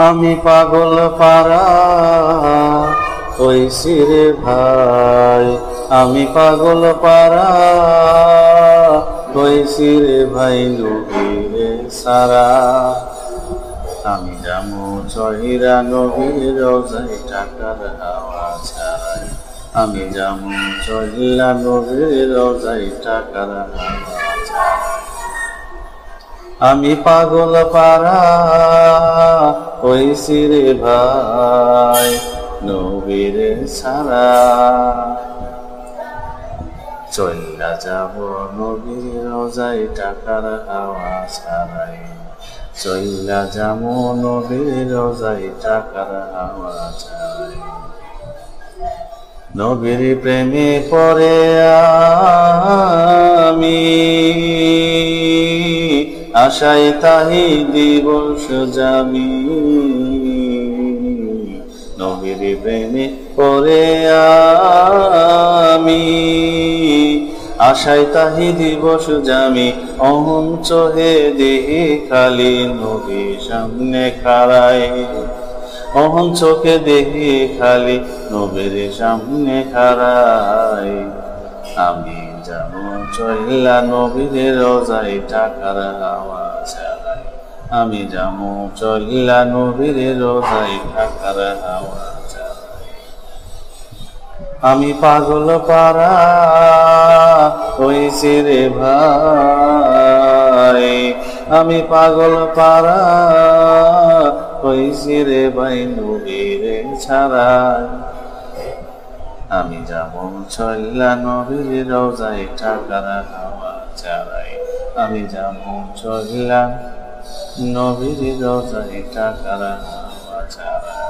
আমি পাগল পারা হইছি রে ভাই, আমি পাগল পারা হইছি রে ভাই নবীরে সারা। আমি যামু চহিরা নবীর রোজায় টাকার হাওয়া ছাড়াই, আমি যামু চহিরা নবীর রোজায় টাকার হাওয়া ছাড়াই। আমি পাগল পারা হইছি রে ভাই নবীর ছাড়া। চইলা যাব নবীর রোজায় টাকার হাওয়া ছাড়াই, চইলা যাব নবীর রোজায় টাকার হাওয়া ছাড়াই। নবীর প্রেমে পড়ে আমি আশায় তাহি দিবস জামি, নবীর প্রেমে পড়ে আমি আশায় তাহি দিবস জামি। অহং চোহে দেহি খালি নবী সামনে খাড়াই, অহং চোখে দেহি খালি নবীর সামনে খাড়াই। আমি যাবো চইলা নবীর রোজায় টাকার হাওয়া ছাড়াই, আমি যাবো চইলা নবীর রোজায় টাকার হাওয়া ছাড়াই। আমি পাগল পারা হইছি রে ভাই, আমি পাগল পারা হইছি রে ভাই নবীর ছাড়াই। আমি যাবো চইলা নবীর রোজায় টাকার হাওয়া ছাড়াই, আমি যাবো চইলা নবীর রোজায় টাকার হাওয়া ছাড়াই।